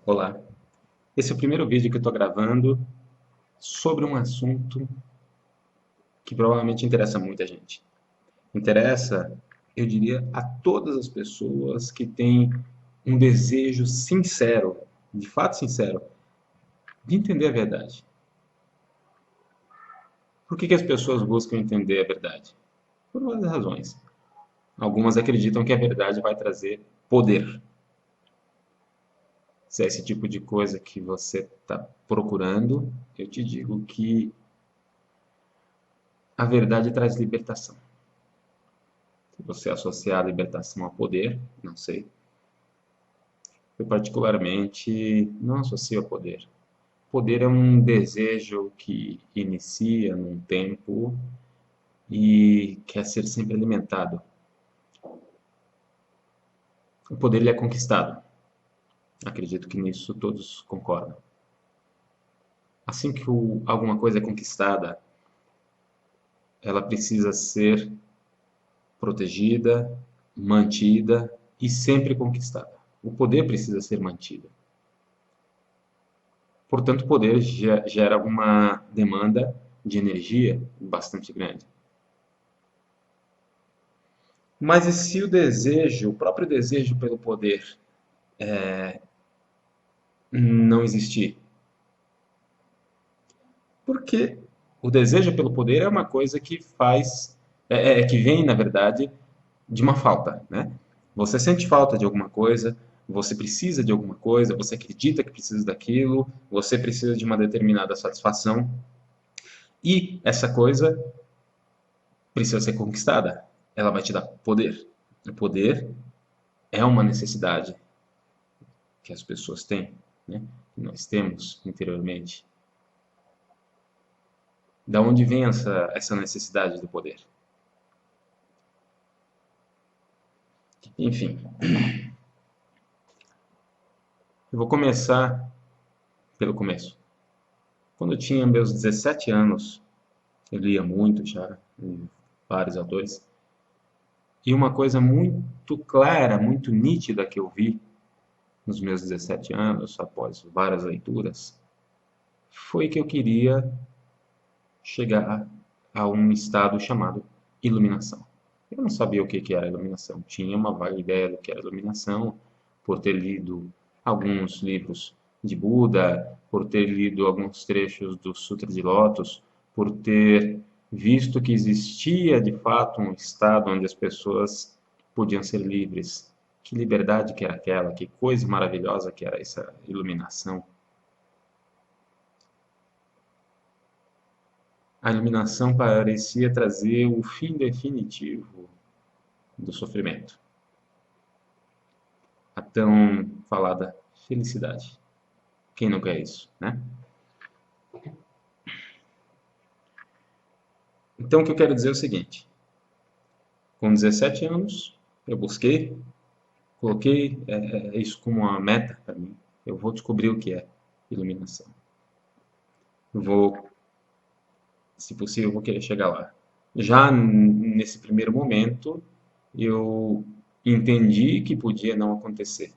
Olá, esse é o primeiro vídeo que eu estou gravando sobre um assunto que provavelmente interessa muita gente. Interessa, eu diria, a todas as pessoas que têm um desejo sincero, de fato sincero, de entender a verdade. Por que as pessoas buscam entender a verdade? Por várias razões. Algumas acreditam que a verdade vai trazer poder. Se é esse tipo de coisa que você está procurando, eu te digo que a verdade traz libertação. Se você associar a libertação ao poder, não sei. Eu particularmente não associo ao poder. Poder é um desejo que inicia num tempo e quer ser sempre alimentado. O poder ele é conquistado. Acredito que nisso todos concordam. Assim que alguma coisa é conquistada, ela precisa ser protegida, mantida e sempre conquistada. O poder precisa ser mantido. Portanto, o poder gera uma demanda de energia bastante grande. Mas e se o desejo, o próprio desejo pelo poder, não existir? Porque o desejo pelo poder é uma coisa que que vem, na verdade, de uma falta, né? Você sente falta de alguma coisa, você precisa de alguma coisa, você acredita que precisa daquilo, você precisa de uma determinada satisfação, e essa coisa precisa ser conquistada. Ela vai te dar poder. O poder é uma necessidade que as pessoas têm, né? Que nós temos interiormente. Da onde vem essa necessidade do poder? Enfim, eu vou começar pelo começo. Quando eu tinha meus 17 anos, eu lia muito já, vários autores, e uma coisa muito clara, muito nítida que eu vi nos meus 17 anos, após várias leituras, foi que eu queria chegar a um estado chamado iluminação. Eu não sabia o que era iluminação, tinha uma vaga ideia do que era iluminação, por ter lido alguns livros de Buda, por ter lido alguns trechos do Sutra de Lotus, por ter visto que existia de fato um estado onde as pessoas podiam ser livres. Que liberdade que era aquela, que coisa maravilhosa que era essa iluminação. A iluminação parecia trazer o fim definitivo do sofrimento, a tão falada felicidade. Quem não quer isso, né? Então, o que eu quero dizer é o seguinte: com 17 anos, eu busquei, coloquei isso como uma meta para mim. Eu vou descobrir o que é iluminação. Eu vou, se possível, eu vou querer chegar lá. Já nesse primeiro momento, eu entendi que podia não acontecer.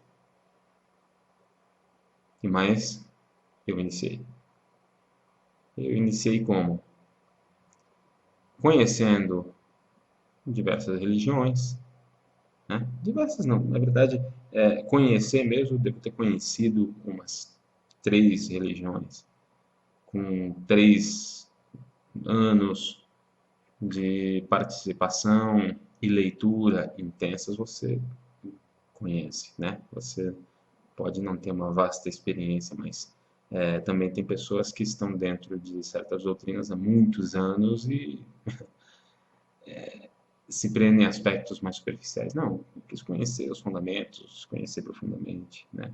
E mais, eu iniciei. Eu iniciei como? Conhecendo diversas religiões, né? Diversas não, na verdade, conhecer mesmo, devo ter conhecido umas 3 religiões, com 3 anos de participação e leitura intensas, você conhece, né? Você pode não ter uma vasta experiência, mas também tem pessoas que estão dentro de certas doutrinas há muitos anos e se prendem em aspectos mais superficiais. Não, eu quis conhecer os fundamentos, conhecer profundamente, né?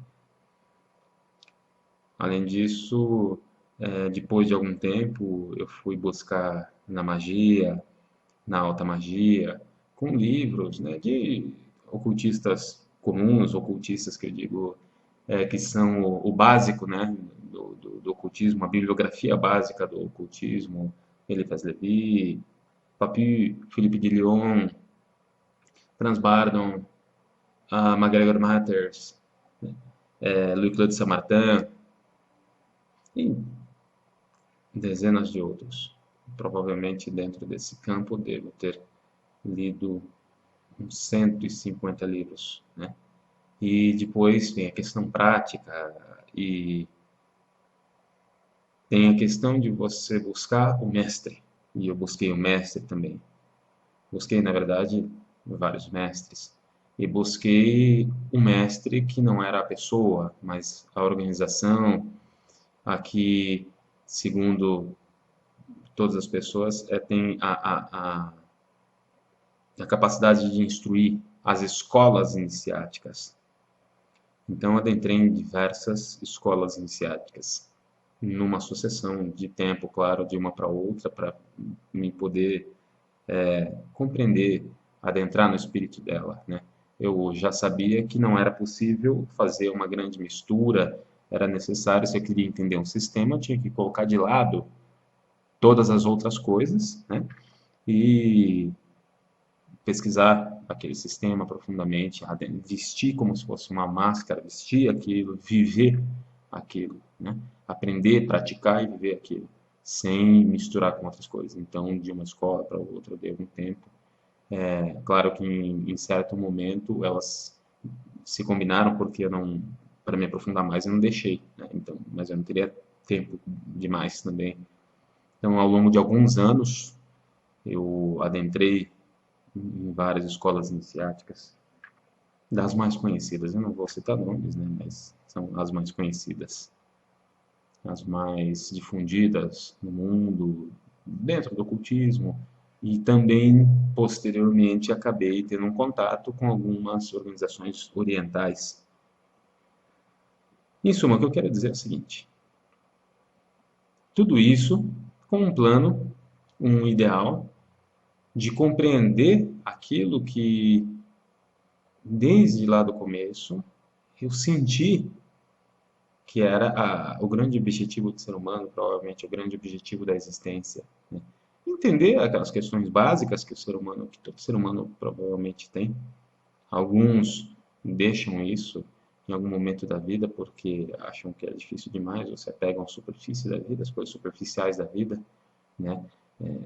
Além disso, depois de algum tempo, eu fui buscar na magia, na alta magia, com livros, né, de ocultistas comuns, ocultistas que eu digo, que são o básico, né, do ocultismo, a bibliografia básica do ocultismo, Eliphas Levi, Papi, Philippe de Lyon, Franz Bardon, a MacGregor Matters, né? Louis-Claude Samartin e dezenas de outros. Provavelmente dentro desse campo devo ter lido uns 150 livros, né? E depois tem a questão prática e tem a questão de você buscar o mestre. E eu busquei o mestre também. Busquei, na verdade, vários mestres. E busquei um mestre que não era a pessoa, mas a organização, a que, segundo todas as pessoas, tem a capacidade de instruir as escolas iniciáticas. Então, adentrei em diversas escolas iniciáticas, numa sucessão de tempo, claro, de uma para outra, para me poder compreender, adentrar no espírito dela, né? Eu já sabia que não era possível fazer uma grande mistura, era necessário, se eu queria entender um sistema, eu tinha que colocar de lado todas as outras coisas, né? E pesquisar aquele sistema profundamente, vestir como se fosse uma máscara, vestir aquilo, viver aquilo, né? Aprender, praticar e viver aquilo, sem misturar com outras coisas. Então, de uma escola para outra, deu um tempo. Claro que em certo momento elas se combinaram porque eu não, para me aprofundar mais, eu não deixei, né? Então, mas eu não teria tempo demais também. Então, ao longo de alguns anos, eu adentrei em várias escolas iniciáticas, das mais conhecidas. Eu não vou citar nomes, né, mas são as mais conhecidas, as mais difundidas no mundo, dentro do ocultismo, e também, posteriormente, acabei tendo um contato com algumas organizações orientais. Em suma, o que eu quero dizer é o seguinte: tudo isso com um plano, um ideal de compreender aquilo que, desde lá do começo, eu senti que era o grande objetivo do ser humano, provavelmente o grande objetivo da existência, né? Entender aquelas questões básicas que o ser humano, que todo ser humano provavelmente tem. Alguns deixam isso em algum momento da vida porque acham que é difícil demais, ou se apegam à superfície da vida, as coisas superficiais da vida, né?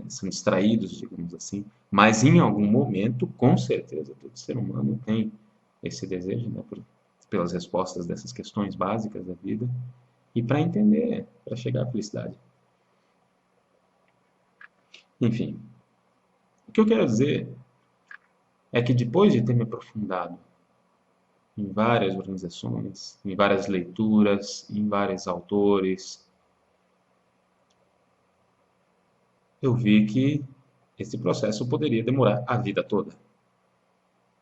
São distraídos, digamos assim. Mas em algum momento, com certeza, todo ser humano tem esse desejo, né? Pelas respostas dessas questões básicas da vida e para entender, para chegar à felicidade. Enfim, o que eu quero dizer é que depois de ter me aprofundado em várias organizações, em várias leituras, em vários autores, eu vi que esse processo poderia demorar a vida toda.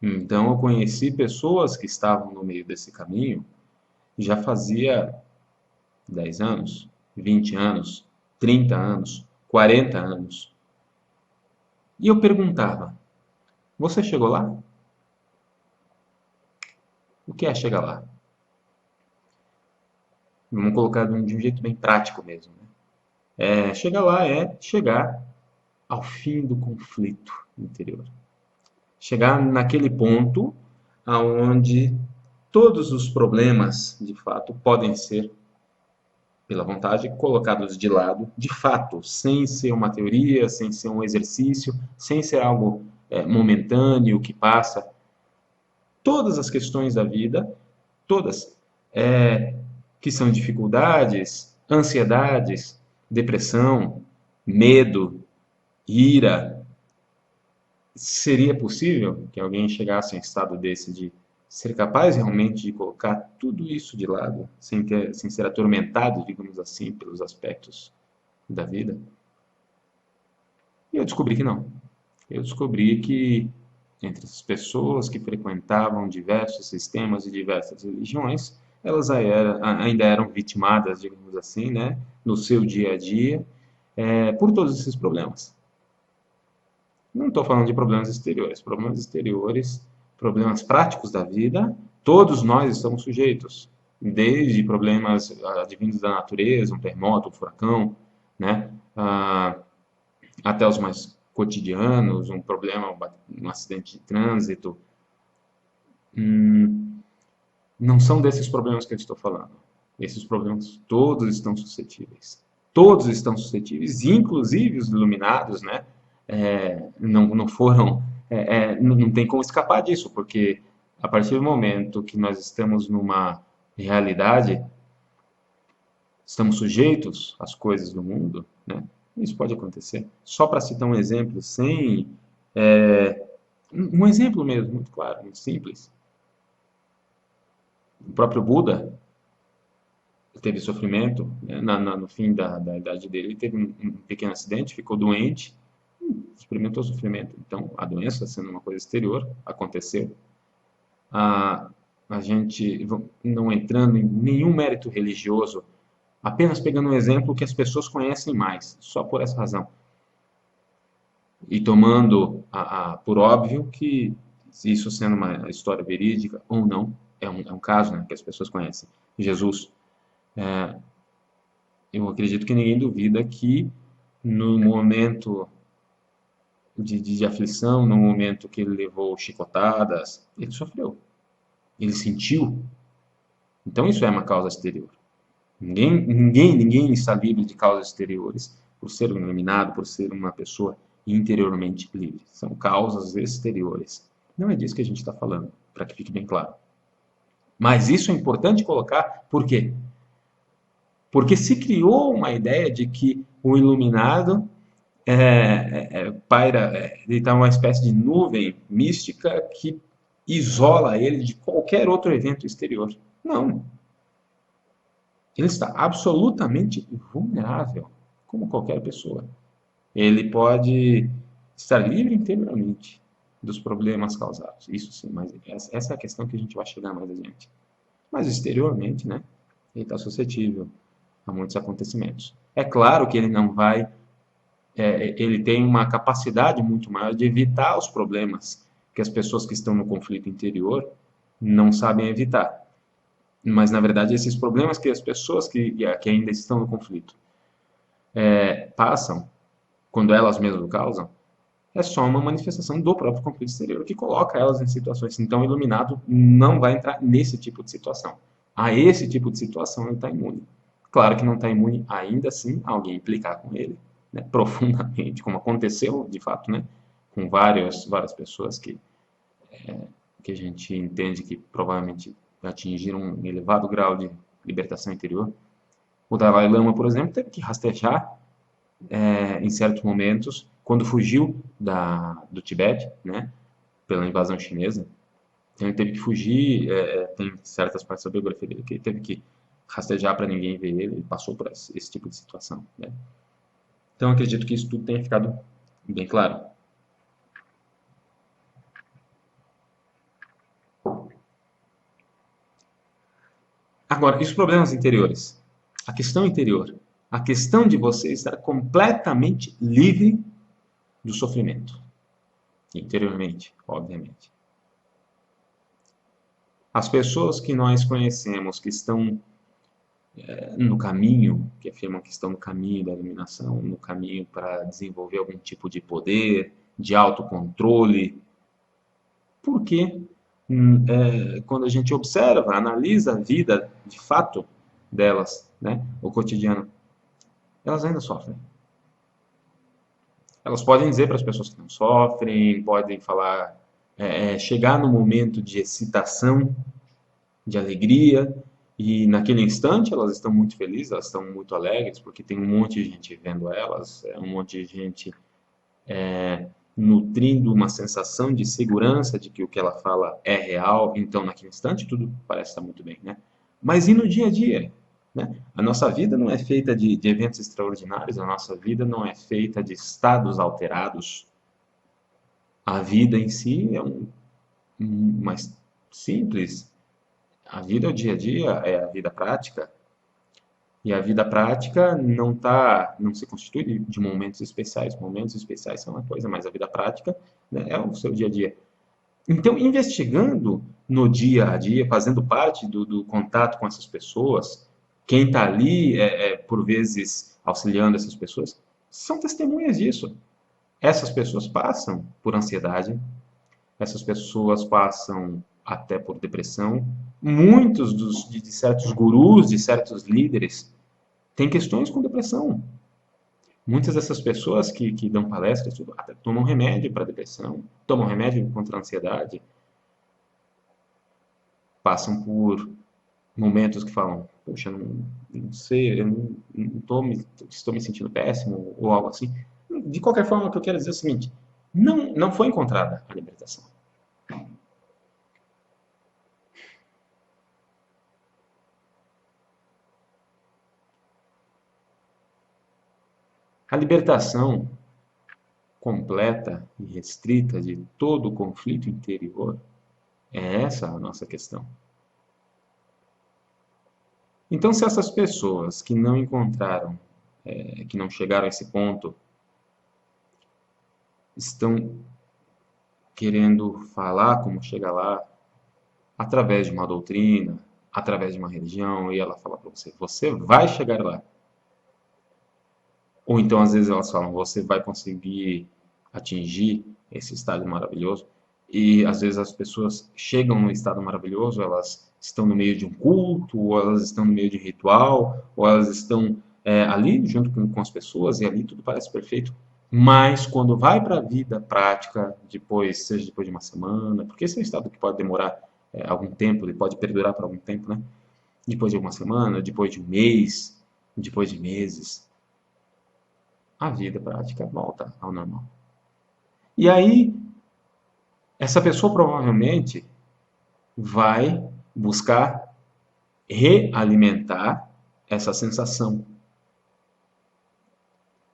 Então, eu conheci pessoas que estavam no meio desse caminho já fazia 10 anos, 20 anos, 30 anos, 40 anos. E eu perguntava: você chegou lá? O que é chegar lá? Vamos colocar de um jeito bem prático mesmo, né? Chegar lá é chegar ao fim do conflito interior. Chegar naquele ponto aonde todos os problemas, de fato, podem ser, pela vontade, colocados de lado, de fato, sem ser uma teoria, sem ser um exercício, sem ser algo momentâneo que passa. Todas as questões da vida, todas, que são dificuldades, ansiedades, depressão, medo, ira. Seria possível que alguém chegasse em um estado desse de ser capaz realmente de colocar tudo isso de lado, sem ser atormentado, digamos assim, pelos aspectos da vida? E eu descobri que não. Eu descobri que entre as pessoas que frequentavam diversos sistemas e diversas religiões, elas ainda eram vitimadas, digamos assim, né, no seu dia a dia, por todos esses problemas. Não estou falando de problemas exteriores, problemas práticos da vida, todos nós estamos sujeitos, desde problemas advindos da natureza, um terremoto, um furacão, né, até os mais cotidianos, um problema, um acidente de trânsito. Não são desses problemas que eu estou falando. Esses problemas todos estão suscetíveis. Todos estão suscetíveis, inclusive os iluminados, né? Não foram, não tem como escapar disso, porque a partir do momento que nós estamos numa realidade, estamos sujeitos às coisas do mundo, né? Isso pode acontecer. Só para citar um exemplo, um exemplo mesmo, muito claro, muito simples. O próprio Buda teve sofrimento, né? No fim da idade dele, ele teve um pequeno acidente, ficou doente, experimentou sofrimento. Então, a doença, sendo uma coisa exterior, aconteceu. A, a gente, não entrando em nenhum mérito religioso, apenas pegando um exemplo que as pessoas conhecem mais, só por essa razão. E tomando por óbvio que, isso sendo uma história verídica ou não, é um caso, né, que as pessoas conhecem. Jesus, eu acredito que ninguém duvida que no momento de aflição, no momento que ele levou chicotadas, ele sofreu, ele sentiu. Então isso é uma causa exterior. Ninguém está livre de causas exteriores por ser um iluminado, por ser uma pessoa interiormente livre. São causas exteriores. Não é disso que a gente está falando, para que fique bem claro. Mas isso é importante colocar, por quê? Porque se criou uma ideia de que o iluminado ele está uma espécie de nuvem mística que isola ele de qualquer outro evento exterior. Não. Ele está absolutamente vulnerável, como qualquer pessoa. Ele pode estar livre interiormente dos problemas causados. Isso sim, mas essa é a questão que a gente vai chegar mais adiante. Mas exteriormente, né, ele está suscetível a muitos acontecimentos. É claro que ele não vai ele tem uma capacidade muito maior de evitar os problemas que as pessoas que estão no conflito interior não sabem evitar. Mas, na verdade, esses problemas que as pessoas que ainda estão no conflito passam, quando elas mesmas o causam, é só uma manifestação do próprio conflito exterior que coloca elas em situações. Então, o iluminado não vai entrar nesse tipo de situação. A esse tipo de situação ele está imune. Claro que não está imune ainda assim a alguém implicar com ele, né, profundamente, como aconteceu de fato, né, com várias pessoas que a gente entende que provavelmente atingiram um elevado grau de libertação interior. O Dalai Lama, por exemplo, teve que rastejar em certos momentos, quando fugiu do Tibete, né, pela invasão chinesa. Então ele teve que fugir, tem certas partes da biografia dele que ele teve que rastejar para ninguém ver ele, ele passou por esse tipo de situação, né? Então acredito que isso tudo tenha ficado bem claro. Agora, e os problemas interiores? A questão interior, a questão de você estar completamente livre do sofrimento, interiormente, obviamente. As pessoas que nós conhecemos que estão no caminho, que afirmam que estão no caminho da iluminação, no caminho para desenvolver algum tipo de poder, de autocontrole, porque quando a gente observa, analisa a vida de fato delas, né, o cotidiano, elas ainda sofrem. Elas podem dizer para as pessoas que não sofrem, podem falar, chegar no momento de excitação, de alegria, e naquele instante elas estão muito felizes, elas estão muito alegres, porque tem um monte de gente vendo elas, um monte de gente nutrindo uma sensação de segurança de que o que ela fala é real, então naquele instante tudo parece estar muito bem, né? Mas e no dia a dia? Né? A nossa vida não é feita de eventos extraordinários, a nossa vida não é feita de estados alterados. A vida em si é mais simples. A vida é o dia a dia, é a vida prática. E a vida prática não se constitui de momentos especiais. Momentos especiais são uma coisa, mas a vida prática, né, é o seu dia a dia. Então, investigando no dia a dia, fazendo parte do contato com essas pessoas, quem está ali, por vezes, auxiliando essas pessoas, são testemunhas disso. Essas pessoas passam por ansiedade, essas pessoas passam até por depressão. Muitos de certos gurus, de certos líderes, têm questões com depressão. Muitas dessas pessoas que dão palestras, tudo, até tomam remédio para depressão, tomam remédio contra a ansiedade, passam por momentos que falam, poxa, não sei, eu não estou me sentindo péssimo ou algo assim. De qualquer forma, o que eu quero dizer é o seguinte, não foi encontrada a libertação. A libertação completa e restrita de todo o conflito interior é essa a nossa questão. Então, se essas pessoas que não encontraram, que não chegaram a esse ponto, estão querendo falar como chegar lá, através de uma doutrina, através de uma religião, e ela fala para você, você vai chegar lá. Ou então, às vezes, elas falam, você vai conseguir atingir esse estado maravilhoso. E, às vezes, as pessoas chegam no estado maravilhoso, elas estão no meio de um culto, ou elas estão no meio de ritual, ou elas estão ali junto com as pessoas, e ali tudo parece perfeito. Mas, quando vai para a vida prática, depois, seja depois de uma semana, porque esse é um estado que pode demorar algum tempo, ele pode perdurar por algum tempo, né? Depois de alguma semana, depois de um mês, depois de meses, a vida prática volta ao normal. E aí, essa pessoa provavelmente vai buscar realimentar essa sensação.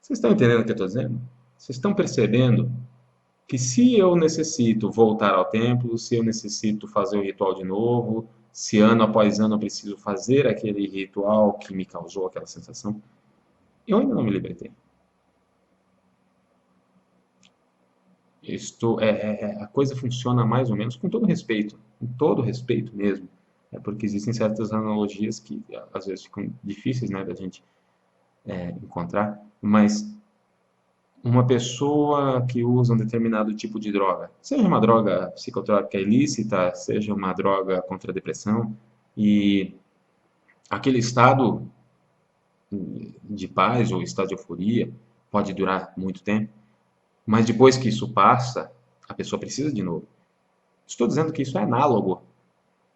Vocês estão entendendo o que eu estou dizendo? Vocês estão percebendo que se eu necessito voltar ao templo, se eu necessito fazer o ritual de novo, se ano após ano eu preciso fazer aquele ritual que me causou aquela sensação, eu ainda não me libertei. A coisa funciona mais ou menos com todo respeito mesmo, porque existem certas analogias que às vezes ficam difíceis, né, da gente encontrar, mas uma pessoa que usa um determinado tipo de droga, seja uma droga psicotrópica ilícita, seja uma droga contra a depressão, e aquele estado de paz ou estado de euforia pode durar muito tempo, mas depois que isso passa, a pessoa precisa de novo. Estou dizendo que isso é análogo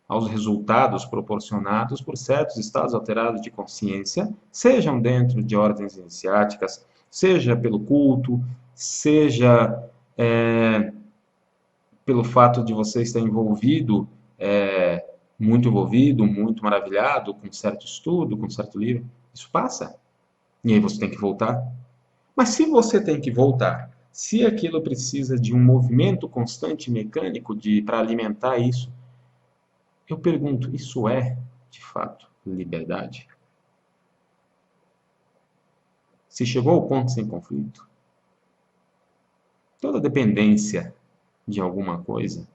aos resultados proporcionados por certos estados alterados de consciência, sejam dentro de ordens iniciáticas, seja pelo culto, seja pelo fato de você estar envolvido, muito envolvido, muito maravilhado com certo estudo, com certo livro. Isso passa. E aí você tem que voltar. Mas se você tem que voltar, se aquilo precisa de um movimento constante mecânico para alimentar isso, eu pergunto, isso é, de fato, liberdade? Se chegou ao ponto sem conflito, toda dependência de alguma coisa,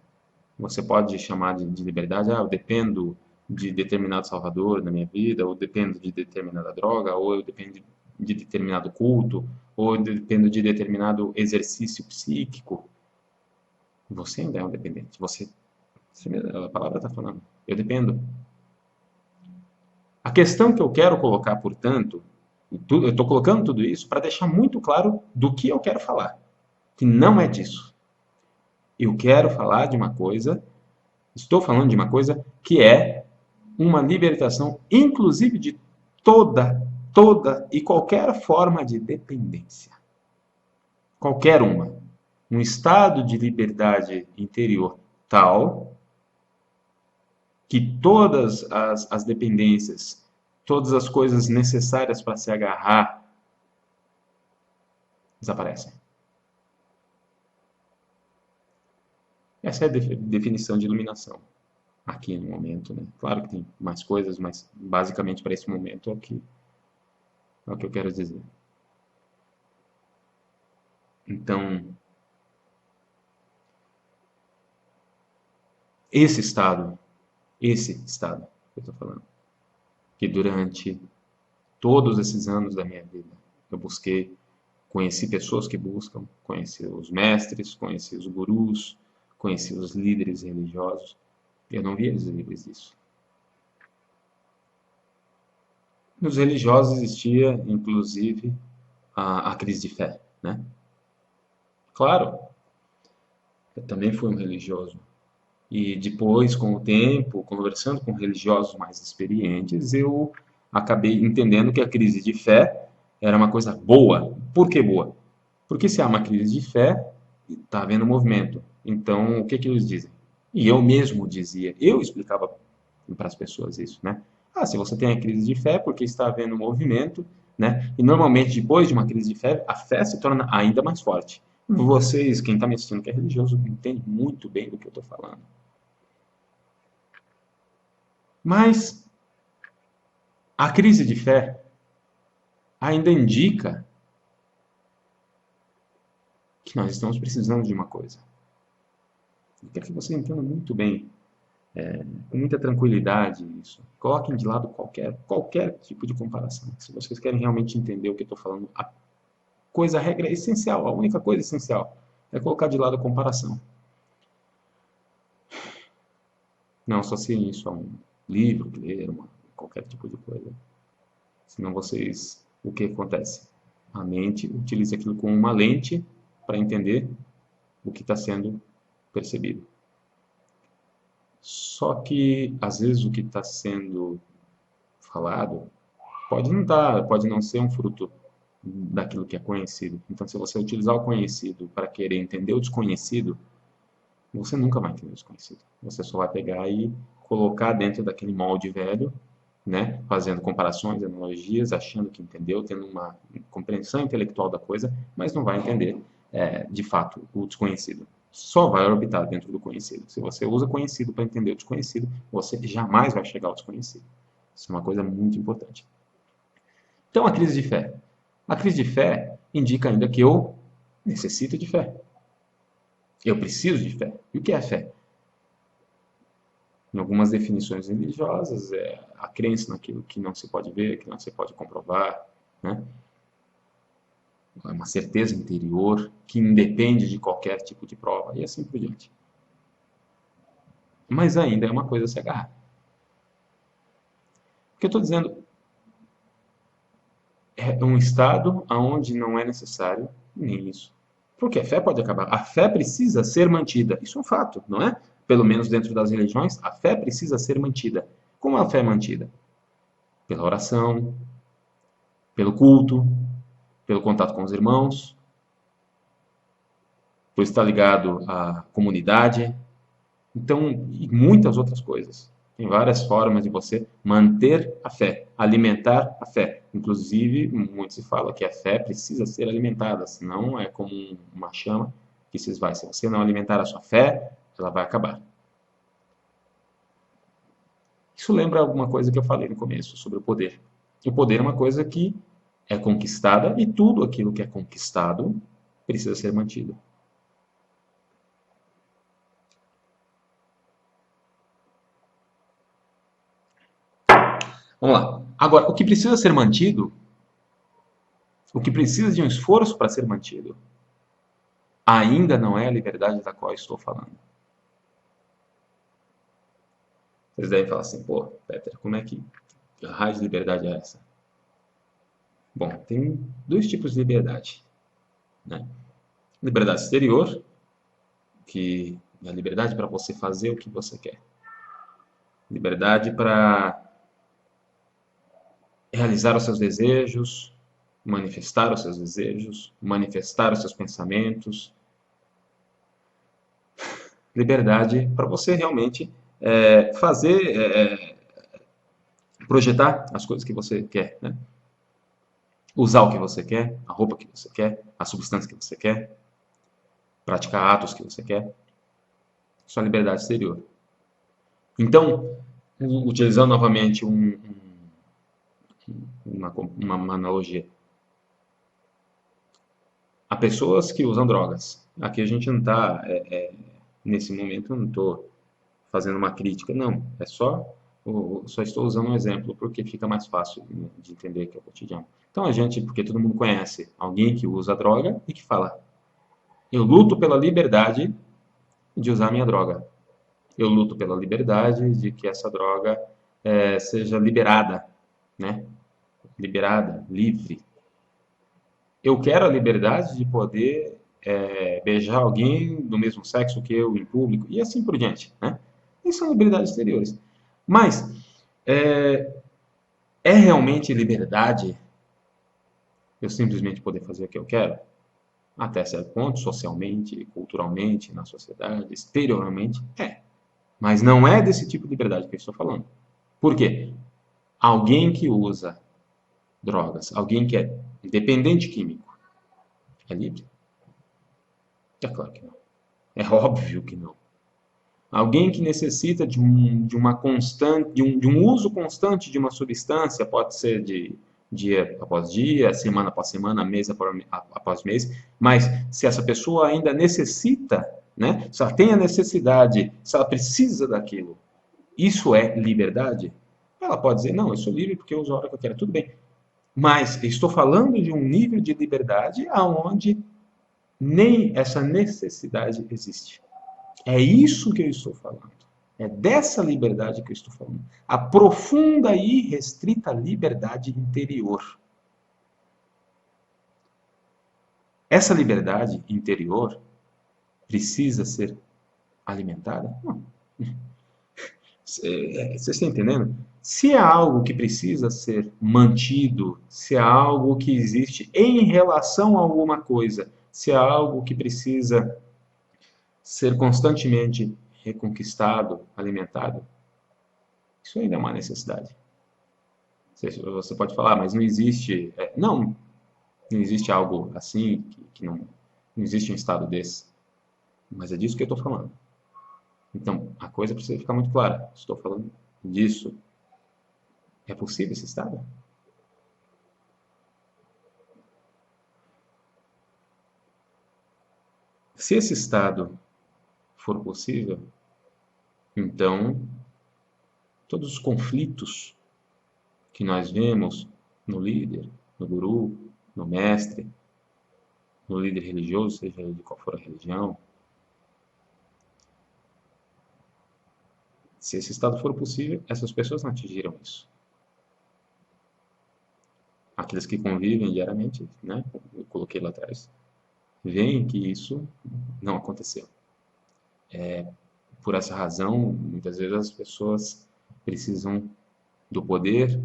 você pode chamar de liberdade, eu dependo de determinado salvador na minha vida, ou dependo de determinada droga, ou eu dependo de determinado culto, ou eu dependo de determinado exercício psíquico. Você ainda é um dependente. A palavra está falando, eu dependo. A questão que eu quero colocar, portanto, eu estou colocando tudo isso para deixar muito claro do que eu quero falar, que não é disso. Eu quero falar de uma coisa, estou falando de uma coisa que é uma libertação, inclusive de toda e qualquer forma de dependência. Qualquer uma. Um estado de liberdade interior tal que todas as dependências, todas as coisas necessárias para se agarrar desaparecem. Essa é a definição de iluminação aqui no momento, né? Claro que tem mais coisas, mas basicamente para esse momento é o que eu quero dizer. Então, esse estado que eu estou falando, que durante todos esses anos da minha vida eu busquei, conheci pessoas que buscam, conheci os mestres, conheci os gurus, conheci os líderes religiosos, Eu não vi eles livres disso. Nos religiosos existia, inclusive, a crise de fé, né? Claro, eu também fui um religioso. E depois, com o tempo, conversando com religiosos mais experientes, eu acabei entendendo que a crise de fé era uma coisa boa. Por que boa? Porque se há uma crise de fé, está havendo movimento. Então, o que que eles dizem? E eu mesmo dizia, eu explicava para as pessoas isso, né? Ah, se você tem a crise de fé, porque está havendo movimento, né? E normalmente depois de uma crise de fé, a fé se torna ainda mais forte. Vocês, quem está me assistindo que é religioso, entende muito bem do que eu estou falando. Mas a crise de fé ainda indica que nós estamos precisando de uma coisa. Eu quero que você entenda muito bem, com muita tranquilidade isso. Coloquem de lado qualquer tipo de comparação. Se vocês querem realmente entender o que eu estou falando, a regra essencial, a única coisa essencial, é colocar de lado a comparação. Não associem isso a um livro, ler, qualquer tipo de coisa. Senão vocês, o que acontece? A mente utiliza aquilo como uma lente para entender o que está sendo percebido. Só que, às vezes, o que está sendo falado pode não ser um fruto daquilo que é conhecido. Então, se você utilizar o conhecido para querer entender o desconhecido, você nunca vai entender o desconhecido. Você só vai pegar e colocar dentro daquele molde velho, né? Fazendo comparações, analogias, achando que entendeu, tendo uma compreensão intelectual da coisa, mas não vai entender, de fato, o desconhecido. Só vai orbitar dentro do conhecido. Se você usa conhecido para entender o desconhecido, você jamais vai chegar ao desconhecido. Isso é uma coisa muito importante. Então, a crise de fé. A crise de fé indica ainda que eu necessito de fé. Eu preciso de fé. E o que é fé? Em algumas definições religiosas, é a crença naquilo que não se pode ver, que não se pode comprovar, né? É uma certeza interior que independe de qualquer tipo de prova, e assim por diante. Mas ainda é uma coisa a se agarrar. O que eu estou dizendo é um estado onde não é necessário nem isso. Porque a fé pode acabar. A fé precisa ser mantida. Isso é um fato, não é? Pelo menos dentro das religiões, a fé precisa ser mantida. Como a fé é mantida? Pela oração, pelo culto, pelo contato com os irmãos, por estar ligado à comunidade, então, e muitas outras coisas. Tem várias formas de você manter a fé, alimentar a fé. Inclusive, muito se fala que a fé precisa ser alimentada, senão é como uma chama que se esvai. Se você não alimentar a sua fé, ela vai acabar. Isso lembra alguma coisa que eu falei no começo sobre o poder. O poder é uma coisa que é conquistada e tudo aquilo que é conquistado precisa ser mantido. Vamos lá. Agora, o que precisa ser mantido, o que precisa de um esforço para ser mantido, ainda não é a liberdade da qual estou falando. Vocês devem falar assim, pô, Peter, como é que raio de liberdade é essa? Bom, tem dois tipos de liberdade, né? Liberdade exterior, que é a liberdade para você fazer o que você quer. Liberdade para realizar os seus desejos, manifestar os seus desejos, manifestar os seus pensamentos. Liberdade para você realmente projetar as coisas que você quer, né? Usar o que você quer, a roupa que você quer, a substância que você quer, praticar atos que você quer. Isso é a liberdade exterior. Então, utilizando novamente uma analogia, há pessoas que usam drogas. Aqui a gente não está, nesse momento, eu não estou fazendo uma crítica, não. Só estou usando um exemplo porque fica mais fácil de entender que é o cotidiano. Então a gente, porque todo mundo conhece alguém que usa droga e que fala: eu luto pela liberdade de usar minha droga. Eu luto pela liberdade de que essa droga seja liberada, né? Liberada, livre. Eu quero a liberdade de poder beijar alguém do mesmo sexo que eu em público e assim por diante, né? Isso são liberdades exteriores. Mas é, é realmente liberdade eu simplesmente poder fazer o que eu quero? Até certo ponto, socialmente, culturalmente, na sociedade, exteriormente, é. Mas não é desse tipo de liberdade que eu estou falando. Por quê? Alguém que usa drogas, alguém que é dependente químico, é livre? É claro que não. É óbvio que não. Alguém que necessita de uma constante, de um uso constante de uma substância, pode ser de dia após dia, semana após semana, mês após mês, mas se essa pessoa ainda necessita, né, se ela tem a necessidade, se ela precisa daquilo, isso é liberdade? Ela pode dizer, não, eu sou livre porque eu uso a hora que eu quero, tudo bem. Mas estou falando de um nível de liberdade aonde nem essa necessidade existe. É isso que eu estou falando. É dessa liberdade que eu estou falando. A profunda e restrita liberdade interior. Essa liberdade interior precisa ser alimentada? Não. Você está entendendo? Se é algo que precisa ser mantido, se é algo que existe em relação a alguma coisa, se é algo que precisa ser constantemente reconquistado, alimentado, isso ainda é uma necessidade. Você pode falar, mas não existe. Não, não existe algo assim, que não existe um estado desse. Mas é disso que eu estou falando. Então, a coisa precisa ficar muito clara. Estou falando disso. É possível esse estado? Se esse estado for possível, então todos os conflitos que nós vemos no líder, no guru, no mestre, no líder religioso, seja ele de qual for a religião, se esse estado for possível, essas pessoas não atingiram isso. Aqueles que convivem diariamente, né, eu coloquei lá atrás, veem que isso não aconteceu. Por essa razão, muitas vezes as pessoas precisam do poder,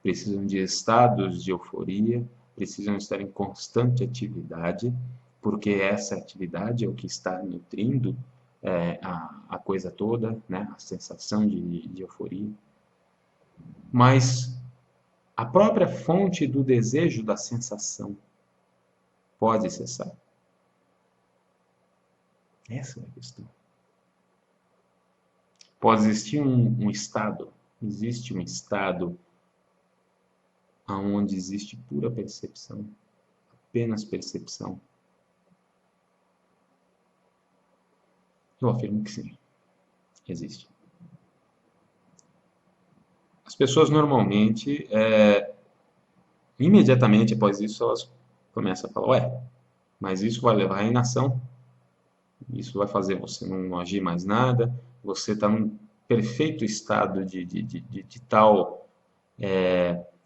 precisam de estados de euforia, precisam estar em constante atividade, porque essa atividade é o que está nutrindo a coisa toda, né? A sensação de euforia. Mas a própria fonte do desejo da sensação pode cessar? Essa é a questão. Pode existir um estado, existe um estado aonde existe pura percepção, apenas percepção? Eu afirmo que sim, existe. As pessoas normalmente, imediatamente após isso, elas começam a falar, ué, mas isso vai levar à inação, isso vai fazer você não agir mais nada, você está num perfeito estado de tal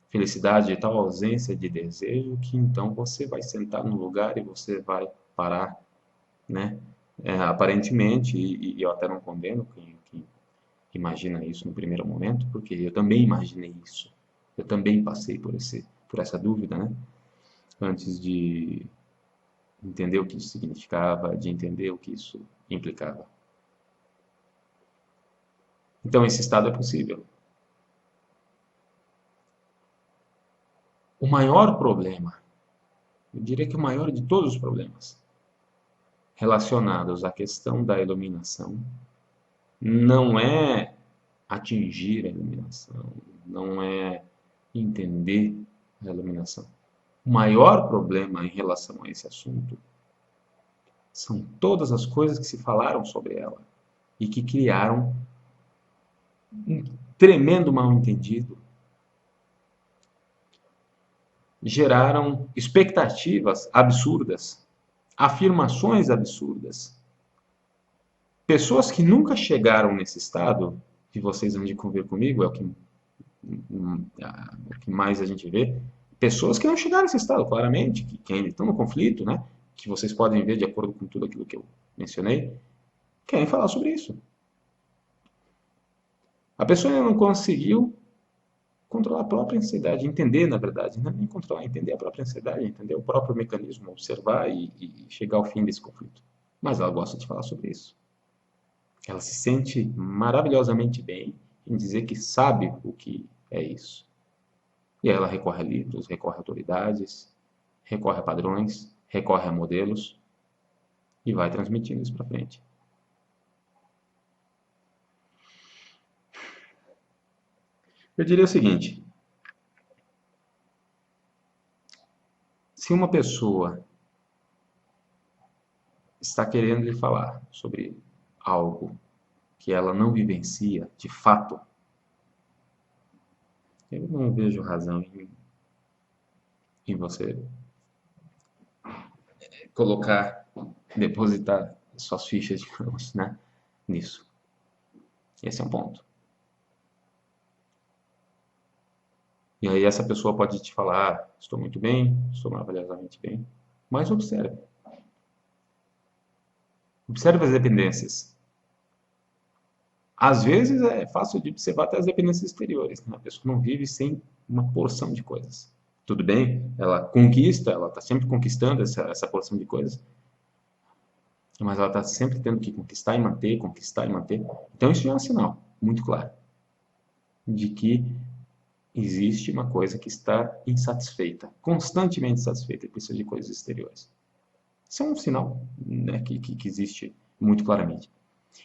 felicidade, de tal ausência de desejo, que então você vai sentar no lugar e você vai parar, né? Aparentemente, e eu até não condeno quem imagina isso no primeiro momento, porque eu também imaginei isso. Eu também passei por essa dúvida, né? Antes de entender o que isso significava, de entender o que isso implicava. Então, esse estado é possível. O maior problema, eu diria que o maior de todos os problemas relacionados à questão da iluminação, não é atingir a iluminação, não é entender a iluminação. O maior problema em relação a esse assunto são todas as coisas que se falaram sobre ela e que criaram um tremendo mal-entendido, geraram expectativas absurdas, afirmações absurdas. Pessoas que nunca chegaram nesse estado, que vocês vão de conviver comigo, é o que mais a gente vê, pessoas que não chegaram nesse estado, claramente, que ainda estão no conflito, né? Que vocês podem ver de acordo com tudo aquilo que eu mencionei, querem falar sobre isso. A pessoa ainda não conseguiu controlar a própria ansiedade, entender, na verdade, não é nem controlar, entender a própria ansiedade, entender o próprio mecanismo, observar e chegar ao fim desse conflito. Mas ela gosta de falar sobre isso. Ela se sente maravilhosamente bem em dizer que sabe o que é isso. E aí ela recorre a livros, recorre a autoridades, recorre a padrões, recorre a modelos e vai transmitindo isso para frente. Eu diria o seguinte: se uma pessoa está querendo lhe falar sobre algo que ela não vivencia de fato, eu não vejo razão em você colocar, depositar suas fichas, digamos, né, nisso. Esse é um ponto. E aí essa pessoa pode te falar, ah, estou muito bem, estou maravilhosamente bem, mas observe. Observe as dependências. Às vezes é fácil de observar até as dependências exteriores, né? A pessoa não vive sem uma porção de coisas. Tudo bem, ela conquista, ela está sempre conquistando essa porção de coisas, mas ela está sempre tendo que conquistar e manter, conquistar e manter. Então isso já é um sinal muito claro de que existe uma coisa que está insatisfeita, constantemente insatisfeita e precisa de coisas exteriores. Isso é um sinal, né, que existe muito claramente.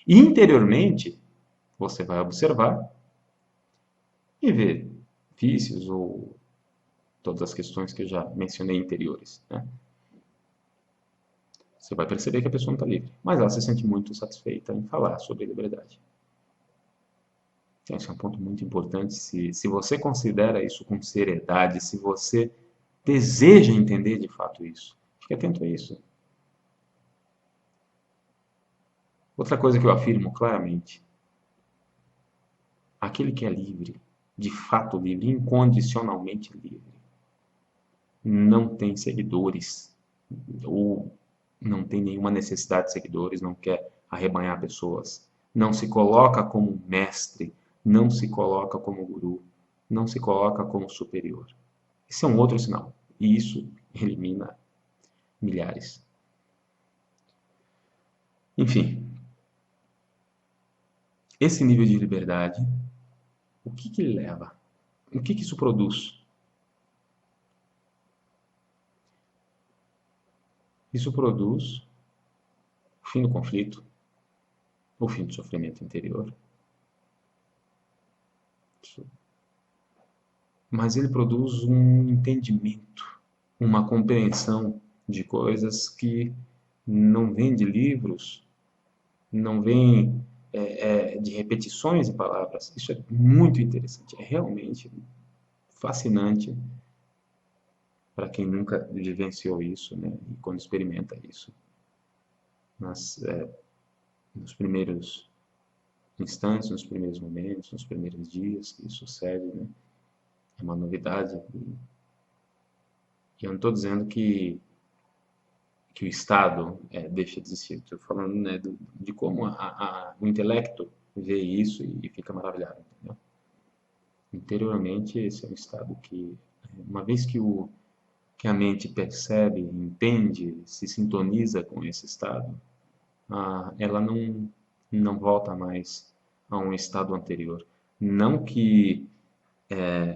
E interiormente, você vai observar e ver vícios ou todas as questões que eu já mencionei anteriores, né? Você vai perceber que a pessoa não está livre, mas ela se sente muito satisfeita em falar sobre liberdade. Então, esse é um ponto muito importante. Se você considera isso com seriedade, se você deseja entender de fato isso, fique atento a isso. Outra coisa que eu afirmo claramente: aquele que é livre, de fato livre, incondicionalmente livre, não tem seguidores, ou não tem nenhuma necessidade de seguidores, não quer arrebanhar pessoas, não se coloca como mestre, não se coloca como guru, não se coloca como superior. Esse é um outro sinal, e isso elimina milhares. Enfim, esse nível de liberdade, o que ele leva? O que isso produz? Isso produz o fim do conflito, o fim do sofrimento interior. Mas ele produz um entendimento, uma compreensão de coisas que não vem de livros, não vem de repetições de palavras. Isso é muito interessante, é realmente fascinante para quem nunca vivenciou isso, né? E quando experimenta isso. Nos primeiros instantes, nos primeiros momentos, nos primeiros dias que isso sucede, né? É uma novidade. E eu não estou dizendo que o Estado deixa de existir. Estou falando, né, de como o intelecto vê isso e fica maravilhado. Entendeu? Interiormente, esse é um estado que, uma vez que a mente percebe, entende, se sintoniza com esse estado, ela não volta mais a um estado anterior. Não que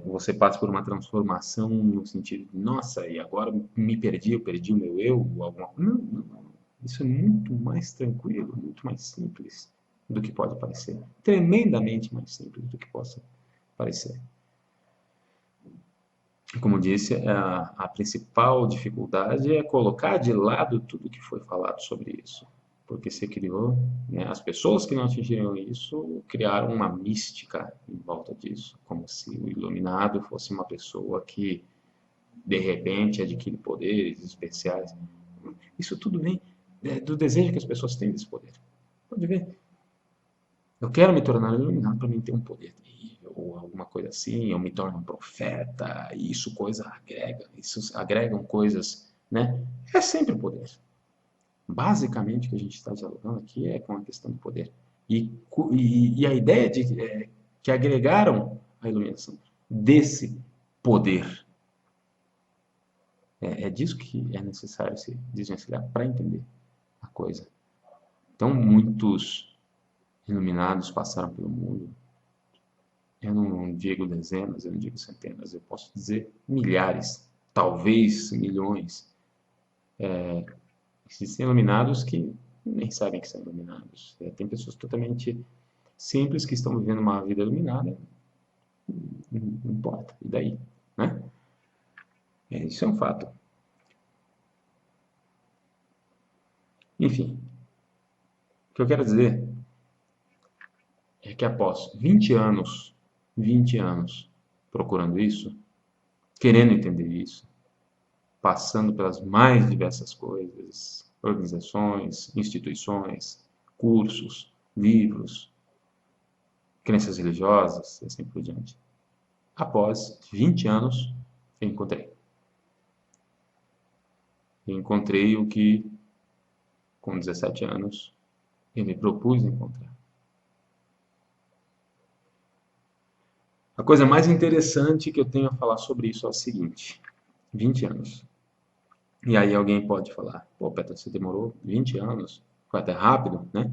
você passe por uma transformação no sentido de, nossa, e agora me perdi, eu perdi o meu eu, ou alguma coisa. Não, não, não. Isso é muito mais tranquilo, muito mais simples do que pode parecer. Tremendamente mais simples do que possa parecer. Como disse, a principal dificuldade é colocar de lado tudo que foi falado sobre isso. Porque se criou, né, as pessoas que não atingiram isso criaram uma mística em volta disso, como se o iluminado fosse uma pessoa que de repente adquire poderes especiais. Isso tudo vem do desejo que as pessoas têm desse poder. Pode ver, Eu quero me tornar iluminado para mim ter um poder terrível, ou alguma coisa assim, eu me torno um profeta, e isso agregam coisas, né? É sempre poder. Basicamente, o que a gente está dialogando aqui é com a questão do poder. E a ideia que agregaram a iluminação desse poder. É disso que é necessário se desvencilhar para entender a coisa. Então, muitos iluminados passaram pelo mundo. Eu não digo dezenas, eu não digo centenas, eu posso dizer milhares, talvez milhões. Existem iluminados que nem sabem que são iluminados. Tem pessoas totalmente simples que estão vivendo uma vida iluminada, não importa, e daí? Né? Isso é um fato. Enfim, o que eu quero dizer é que após 20 anos procurando isso, querendo entender isso, passando pelas mais diversas coisas, organizações, instituições, cursos, livros, crenças religiosas e assim por diante. Após 20 anos, eu encontrei. Eu encontrei o que, com 17 anos, eu me propus encontrar. A coisa mais interessante que eu tenho a falar sobre isso é o seguinte: 20 anos. E aí alguém pode falar, pô, Petra, você demorou 20 anos, foi até rápido, né?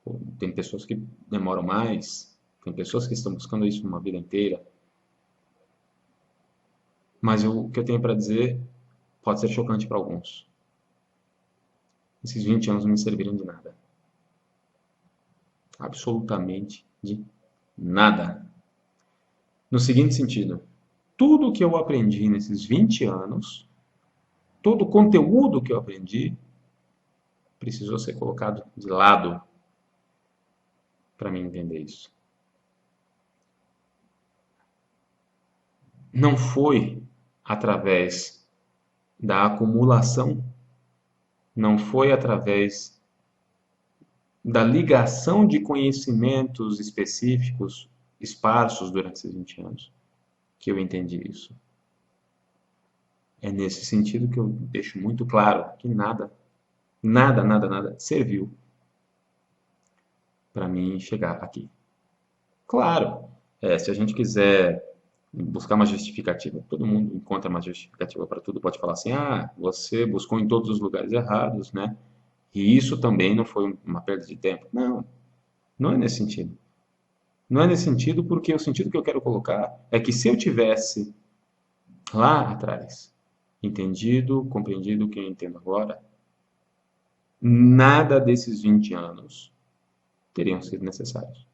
Pô, tem pessoas que demoram mais, tem pessoas que estão buscando isso uma vida inteira. Mas o que eu tenho para dizer pode ser chocante para alguns. Esses 20 anos não me serviram de nada. Absolutamente de nada. No seguinte sentido, tudo que eu aprendi nesses 20 anos, todo o conteúdo que eu aprendi, precisou ser colocado de lado para mim entender isso. Não foi através da acumulação, não foi através da ligação de conhecimentos específicos esparsos durante esses 20 anos que eu entendi isso. É nesse sentido que eu deixo muito claro que nada serviu para mim chegar aqui. Claro, se a gente quiser buscar uma justificativa, todo mundo encontra uma justificativa para tudo, pode falar assim, ah, você buscou em todos os lugares errados, né? E isso também não foi uma perda de tempo. Não, não é nesse sentido. Não é nesse sentido porque o sentido que eu quero colocar é que se eu tivesse lá atrás entendido, compreendido o que eu entendo agora, nada desses 20 anos teriam sido necessários.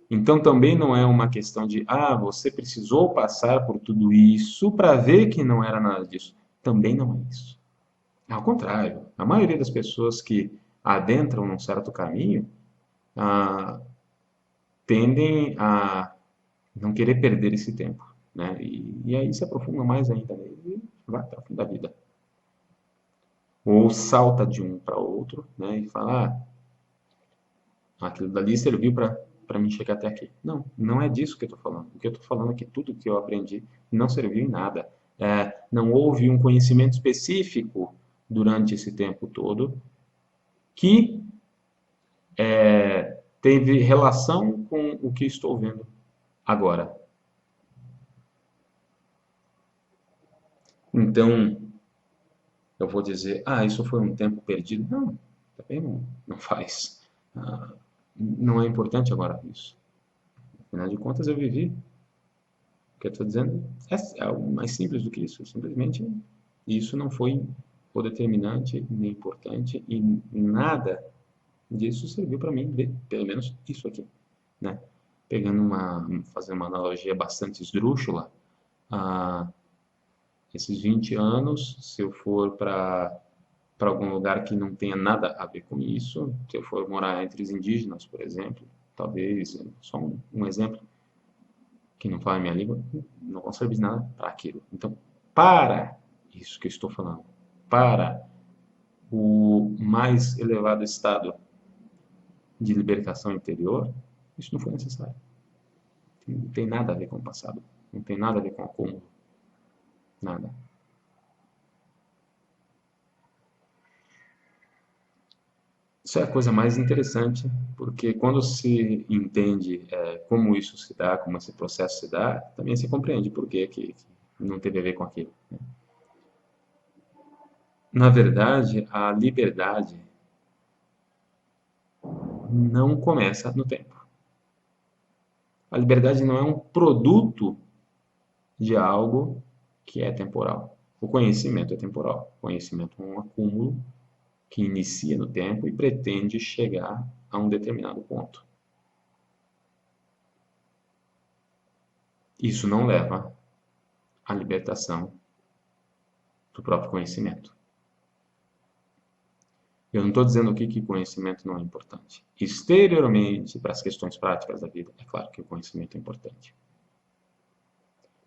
Então também não é uma questão de, ah, você precisou passar por tudo isso para ver que não era nada disso. Também não é isso. Ao contrário, a maioria das pessoas que adentram num certo caminho ah, tendem a não querer perder esse tempo, né? E aí se aprofunda mais ainda nele e vai até o fim da vida. Ou salta de um para outro, né? E fala, ah, aquilo dali serviu para mim chegar até aqui. Não, não é disso que eu estou falando. O que eu estou falando é que tudo que eu aprendi não serviu em nada. Não houve um conhecimento específico durante esse tempo todo que teve relação com o que estou vendo agora. Então, eu vou dizer, ah, isso foi um tempo perdido. Não, também não faz. Ah, não é importante agora isso. Afinal de contas, eu vivi. O que eu estou dizendo é algo mais simples do que isso. Simplesmente, isso não foi o determinante, nem importante, e nada disso serviu para mim ver, pelo menos isso aqui, né? Fazendo uma analogia bastante esdrúxula, ah, esses 20 anos, se eu for para algum lugar que não tenha nada a ver com isso, se eu for morar entre os indígenas, por exemplo, talvez, só um exemplo, que não fala a minha língua, não vão servir de nada para aquilo. Então, para isso que eu estou falando, para o mais elevado estado de libertação interior, isso não foi necessário. Não tem nada a ver com o passado, não tem nada a ver com o acúmulo, nada. Isso é a coisa mais interessante, porque quando se entende como isso se dá, como esse processo se dá, também se compreende por que não teve a ver com aquilo. Na verdade, a liberdade não começa no tempo. A liberdade não é um produto de algo que é temporal. O conhecimento é temporal. O conhecimento é um acúmulo que inicia no tempo e pretende chegar a um determinado ponto. Isso não leva à libertação do próprio conhecimento. Eu não estou dizendo aqui que conhecimento não é importante. Exteriormente, para as questões práticas da vida, é claro que o conhecimento é importante.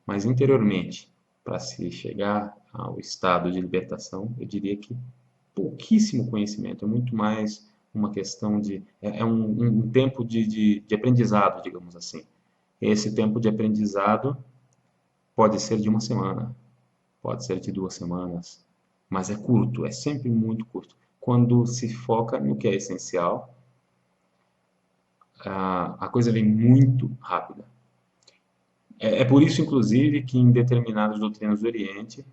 Mas interiormente, para se chegar ao estado de libertação, eu diria que pouquíssimo conhecimento, é muito mais uma questão de. É um tempo de aprendizado, digamos assim. Esse tempo de aprendizado pode ser de uma semana, pode ser de 2 semanas, mas é curto, é sempre muito curto. Quando se foca no que é essencial, a coisa vem muito rápida. É por isso, inclusive, que em determinadas doutrinas do Oriente,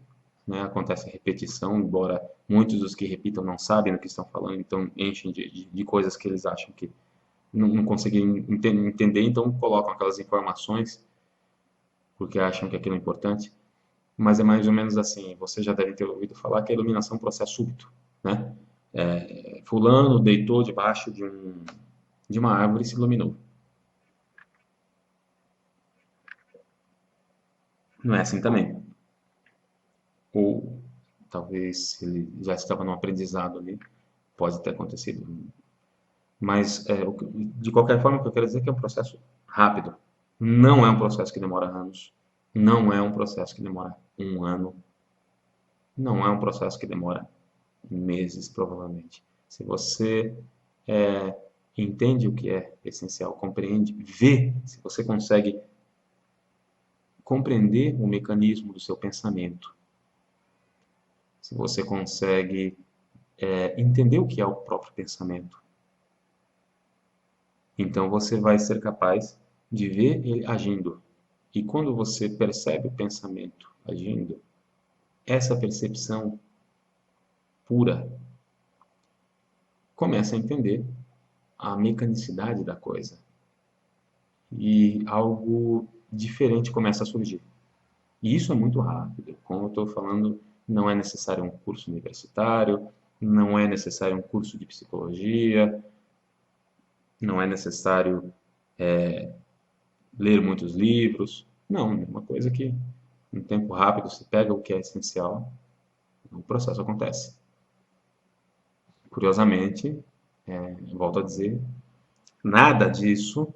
né, acontece a repetição, embora muitos dos que repitam não sabem do que estão falando, então enchem de coisas que eles acham que não conseguem entender, então colocam aquelas informações porque acham que aquilo é importante. Mas é mais ou menos assim, você já deve ter ouvido falar que a iluminação é um processo súbito, né? Fulano deitou debaixo de uma árvore e se iluminou. Não é assim também. Ou talvez se ele já estava no aprendizado ali, pode ter acontecido. Mas, de qualquer forma, o que eu quero dizer é que é um processo rápido. Não é um processo que demora anos. Não é um processo que demora um ano. Não é um processo que demora meses, provavelmente. Se você entende o que é essencial, compreende, vê, se você consegue compreender o mecanismo do seu pensamento, se você consegue entender o que é o próprio pensamento, então você vai ser capaz de ver ele agindo. E quando você percebe o pensamento agindo, essa percepção pura começa a entender a mecanicidade da coisa. E algo diferente começa a surgir. E isso é muito rápido. Como eu estou falando, não é necessário um curso universitário, não é necessário um curso de psicologia, não é necessário ler muitos livros. Não, é uma coisa que em tempo rápido se pega o que é essencial, o processo acontece. Curiosamente, volto a dizer, nada disso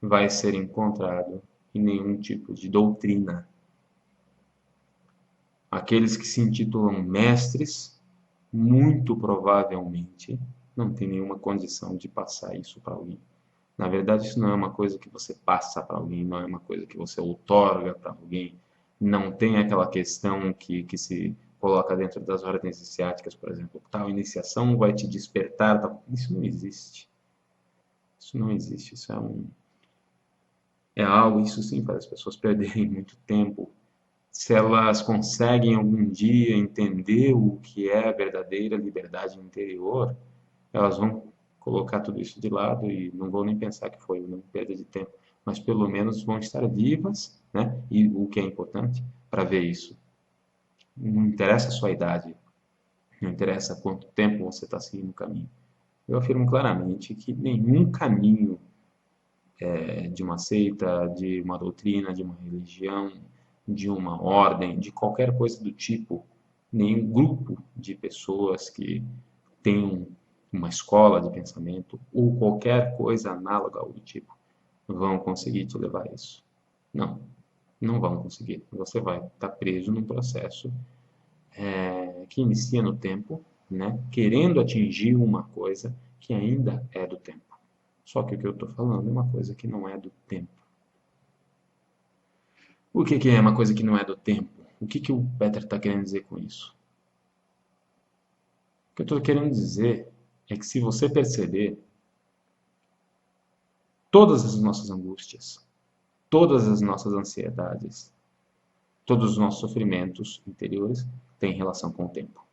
vai ser encontrado em nenhum tipo de doutrina. Aqueles que se intitulam mestres, muito provavelmente, não têm nenhuma condição de passar isso para alguém. Na verdade, isso não é uma coisa que você passa para alguém, não é uma coisa que você outorga para alguém. Não tem aquela questão que se coloca dentro das ordens iniciáticas, por exemplo, tal iniciação vai te despertar. Tal. Isso não existe. Isso não existe. É algo, isso sim faz as pessoas perderem muito tempo. Se elas conseguem algum dia entender o que é a verdadeira liberdade interior, elas vão colocar tudo isso de lado e não vão nem pensar que foi uma perda de tempo, mas pelo menos vão estar vivas, né? E o que é importante para ver isso. Não interessa a sua idade, não interessa quanto tempo você está seguindo o caminho. Eu afirmo claramente que nenhum caminho de uma seita, de uma doutrina, de uma religião, de uma ordem, de qualquer coisa do tipo, nenhum grupo de pessoas que tenham uma escola de pensamento ou qualquer coisa análoga ao do tipo vão conseguir te levar a isso. Não, não vão conseguir. Você vai estar preso num processo que inicia no tempo, né, querendo atingir uma coisa que ainda é do tempo. Só que o que eu estou falando é uma coisa que não é do tempo. O que é uma coisa que não é do tempo? O que o Peter está querendo dizer com isso? O que eu estou querendo dizer é que se você perceber, todas as nossas angústias, todas as nossas ansiedades, todos os nossos sofrimentos interiores têm relação com o tempo.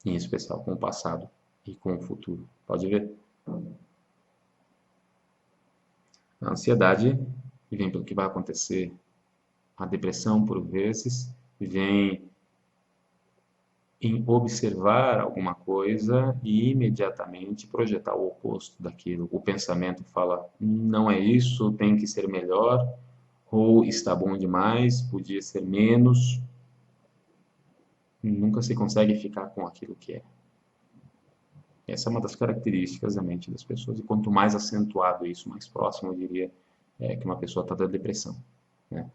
Em especial com o passado e com o futuro. Pode ver? A ansiedade vem pelo que vai acontecer. A depressão, por vezes, vem em observar alguma coisa e imediatamente projetar o oposto daquilo. O pensamento fala, não é isso, tem que ser melhor, ou está bom demais, podia ser menos. Nunca se consegue ficar com aquilo que é. Essa é uma das características da mente das pessoas, e quanto mais acentuado isso, mais próximo, eu diria, que uma pessoa está da depressão, né?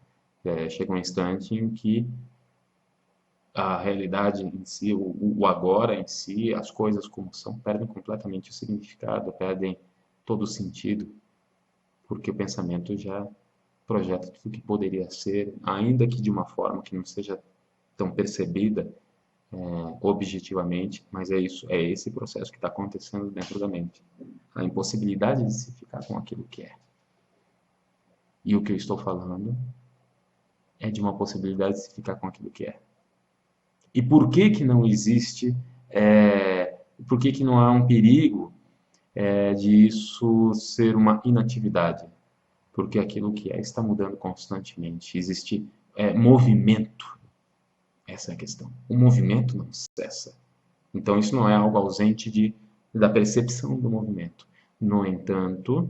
Chega um instante em que a realidade em si, o agora em si, as coisas como são, perdem completamente o significado, perdem todo o sentido, porque o pensamento já projeta tudo que poderia ser, ainda que de uma forma que não seja tão percebida objetivamente, mas é isso, é esse processo que está acontecendo dentro da mente. A impossibilidade de se ficar com aquilo que é. E o que eu estou falando é de uma possibilidade de se ficar com aquilo que é. E por que que não existe, por que que não há um perigo de isso ser uma inatividade? Porque aquilo que é está mudando constantemente. Existe movimento. Essa é a questão. O movimento não cessa. Então, isso não é algo ausente da percepção do movimento. No entanto,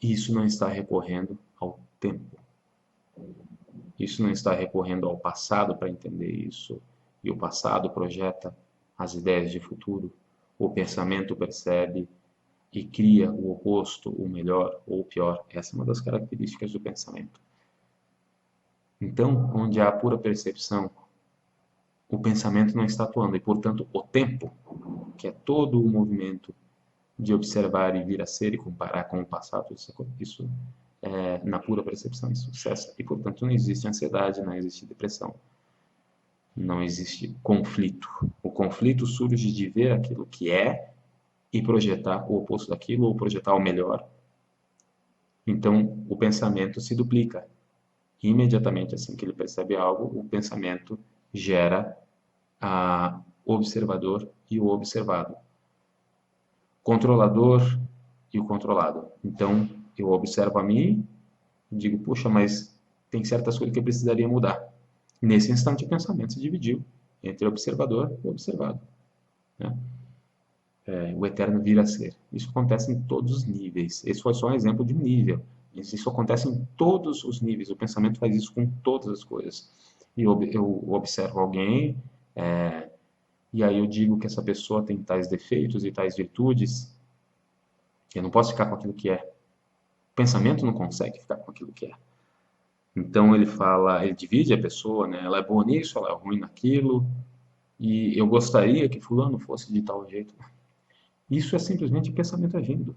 isso não está recorrendo ao tempo. Isso não está recorrendo ao passado para entender isso. E o passado projeta as ideias de futuro. O pensamento percebe e cria o oposto, o melhor ou o pior. Essa é uma das características do pensamento. Então, onde há pura percepção, o pensamento não está atuando. E, portanto, o tempo, que é todo o movimento de observar e vir a ser e comparar com o passado, isso na pura percepção, isso cessa. E, portanto, não existe ansiedade, não existe depressão, não existe conflito. O conflito surge de ver aquilo que é e projetar o oposto daquilo ou projetar o melhor. Então, o pensamento se duplica. E, imediatamente, assim que ele percebe algo, o pensamento gera a observador e o observado. Controlador e o controlado. Então, eu observo a mim e digo, puxa, mas tem certas coisas que eu precisaria mudar. Nesse instante, o pensamento se dividiu entre observador e observado, né? O eterno vir a ser. Isso acontece em todos os níveis. Esse foi só um exemplo de um nível. Isso acontece em todos os níveis. O pensamento faz isso com todas as coisas. E eu observo alguém, e aí eu digo que essa pessoa tem tais defeitos e tais virtudes. Eu não posso ficar com aquilo que é. O pensamento não consegue ficar com aquilo que é. Então ele fala, ele divide a pessoa, né? Ela é boa nisso, ela é ruim naquilo, e eu gostaria que fulano fosse de tal jeito. Isso é simplesmente pensamento agindo.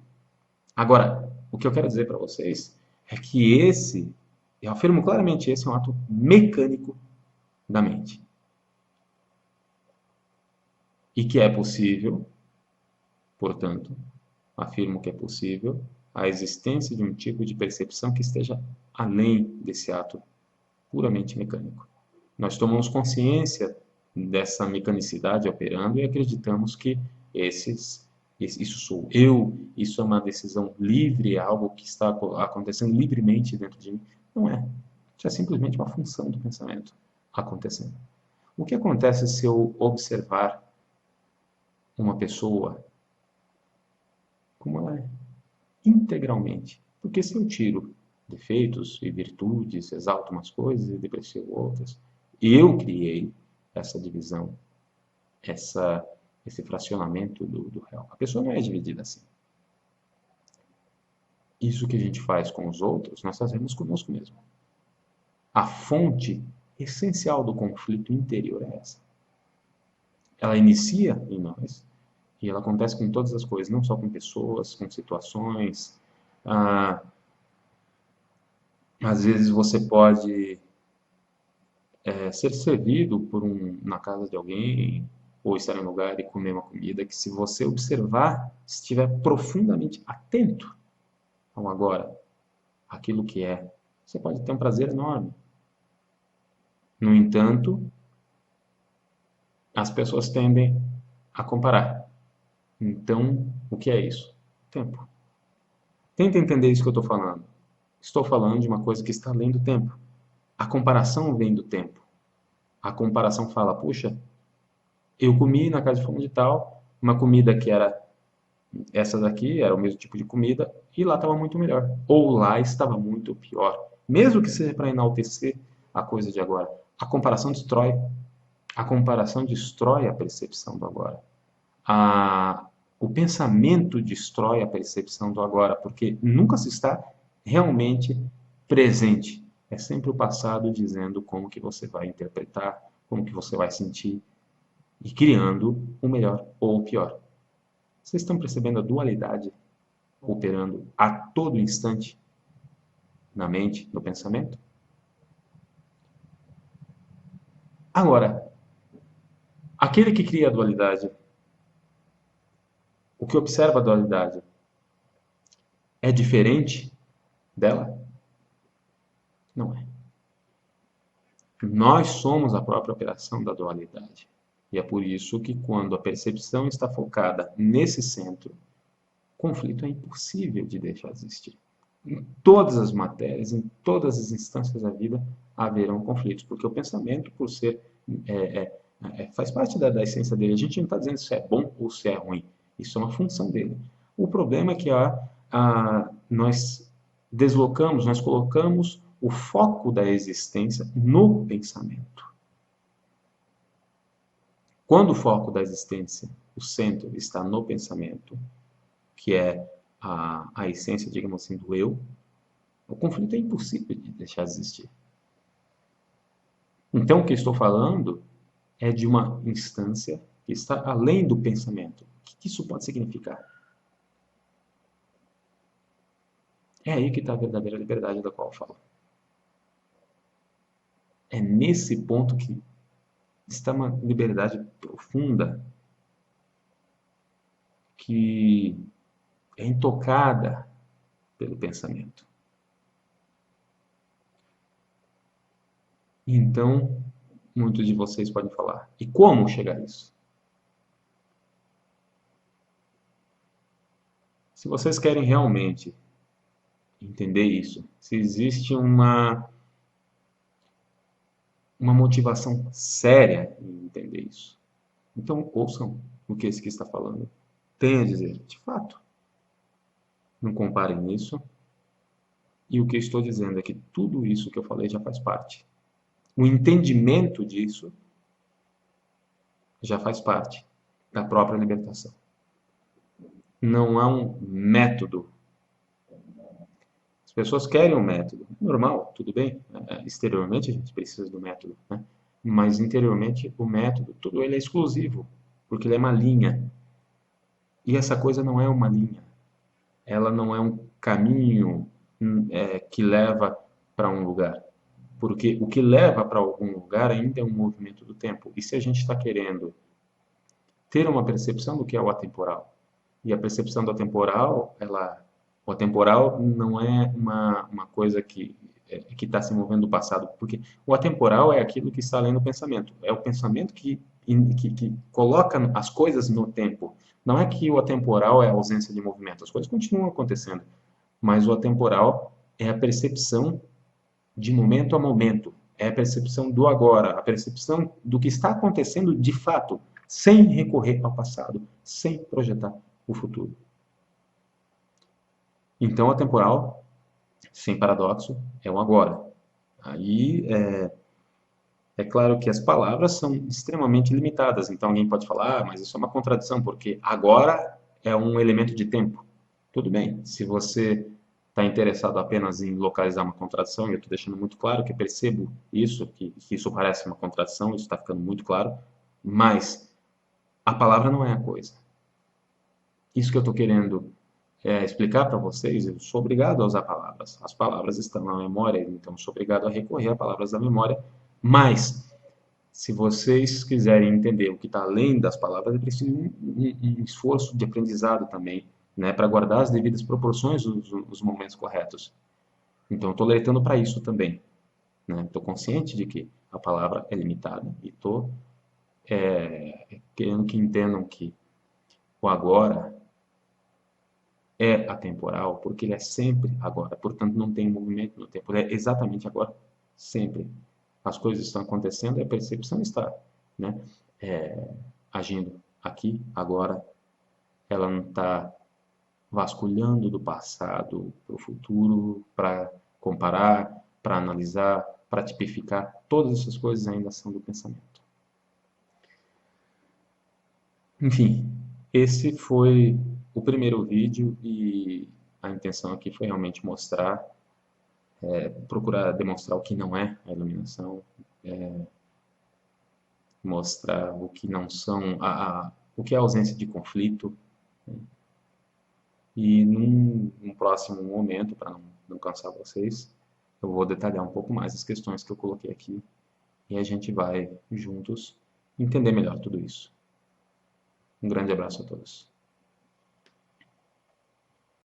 Agora, o que eu quero dizer para vocês é que eu afirmo claramente, esse é um ato mecânico da mente. E que é possível, portanto, afirmo que é possível a existência de um tipo de percepção que esteja além desse ato puramente mecânico. Nós tomamos consciência dessa mecanicidade operando e acreditamos que isso sou eu, isso é uma decisão livre, é algo que está acontecendo livremente dentro de mim. Não é. Isso é simplesmente uma função do pensamento acontecendo. O que acontece se eu observar uma pessoa como ela é, integralmente? Porque se eu tiro defeitos e virtudes, exalto umas coisas e deprecio outras, eu criei essa divisão, esse fracionamento do real. A pessoa não é dividida assim. Isso que a gente faz com os outros, nós fazemos conosco mesmo. A fonte essencial do conflito interior é essa. Ela inicia em nós E ela acontece com todas as coisas, não só com pessoas, com situações. Ah, às vezes você pode ser servido na casa de alguém ou estar em um lugar e comer uma comida que, se você observar, estiver profundamente atento ao agora, aquilo que é, você pode ter um prazer enorme. No entanto, as pessoas tendem a comparar. Então, o que é isso? Tempo. Tenta entender isso que eu estou falando. Estou falando de uma coisa que está além do tempo. A comparação vem do tempo. A comparação fala, puxa, eu comi na casa de fulano de tal, uma comida que era essa daqui, era o mesmo tipo de comida, e lá estava muito melhor. Ou lá estava muito pior. Mesmo que seja para enaltecer a coisa de agora. A comparação destrói. A comparação destrói a percepção do agora. A, o pensamento destrói a percepção do agora, porque nunca se está realmente presente. É sempre o passado dizendo como que você vai interpretar, como que você vai sentir, e criando o melhor ou o pior. Vocês estão percebendo a dualidade operando a todo instante na mente, no pensamento? Agora, aquele que cria a dualidade, o que observa a dualidade, é diferente dela? Não é. Nós somos a própria operação da dualidade. E é por isso que, quando a percepção está focada nesse centro, conflito é impossível de deixar de existir. Em todas as matérias, em todas as instâncias da vida, haverão conflitos, porque o pensamento, por ser, faz parte da essência dele. A gente não está dizendo se é bom ou se é ruim. Isso é uma função dele. O problema é que nós deslocamos, nós colocamos o foco da existência no pensamento. Quando o foco da existência, o centro, está no pensamento, que é a essência, digamos assim, do eu, o conflito é impossível de deixar de existir. Então, o que estou falando é de uma instância que está além do pensamento. O que isso pode significar? É aí que está a verdadeira liberdade da qual eu falo. É nesse ponto que está uma liberdade profunda que é intocada pelo pensamento. Então, muitos de vocês podem falar, e como chegar a isso? Se vocês querem realmente entender isso, se existe uma motivação séria em entender isso, então ouçam o que esse que está falando tem a dizer. De fato, não comparem isso. E o que eu estou dizendo é que tudo isso que eu falei já faz parte. O entendimento disso já faz parte da própria libertação. Não há um método. As pessoas querem um método. Normal, tudo bem. Exteriormente a gente precisa do método, né? Mas interiormente o método, tudo ele é exclusivo, porque ele é uma linha. E essa coisa não é uma linha. Ela não é um caminho que leva para um lugar. Porque o que leva para algum lugar ainda é um movimento do tempo. E se a gente está querendo ter uma percepção do que é o atemporal, e a percepção do atemporal, o atemporal não é uma coisa que está se movendo do passado, porque o atemporal é aquilo que está além do pensamento. É o pensamento que coloca as coisas no tempo. Não é que o atemporal é a ausência de movimento, as coisas continuam acontecendo, mas o atemporal é a percepção de momento a momento, é a percepção do agora, a percepção do que está acontecendo de fato, sem recorrer ao passado, sem projetar o futuro. Então, a temporal, sem paradoxo, é o agora. Aí, é claro que as palavras são extremamente limitadas, então alguém pode falar, mas isso é uma contradição, porque agora é um elemento de tempo. Tudo bem, se você está interessado apenas em localizar uma contradição, e eu estou deixando muito claro que percebo isso, que isso parece uma contradição, isso está ficando muito claro, mas a palavra não é a coisa. isso que eu estou querendo explicar para vocês, eu sou obrigado a usar palavras. As palavras estão na memória, então eu sou obrigado a recorrer a palavras da memória, mas se vocês quiserem entender o que está além das palavras, é preciso um esforço de aprendizado também, né, para guardar as devidas proporções, os momentos corretos. Então, eu estou alertando para isso também. Estou consciente de que a palavra é limitada e estou querendo que entendam que o agora é atemporal, porque ele é sempre agora, portanto não tem movimento no tempo, ele é exatamente agora, sempre. As coisas estão acontecendo e a percepção está, né, agindo aqui, agora, ela não está vasculhando do passado para o futuro, para comparar, para analisar, para tipificar, todas essas coisas ainda são do pensamento. Enfim, esse foi o primeiro vídeo e a intenção aqui foi realmente mostrar, procurar demonstrar o que não é a iluminação, mostrar o que não são, o que é a ausência de conflito. E num próximo momento, para não cansar vocês, eu vou detalhar um pouco mais as questões que eu coloquei aqui e a gente vai juntos entender melhor tudo isso. Um grande abraço a todos.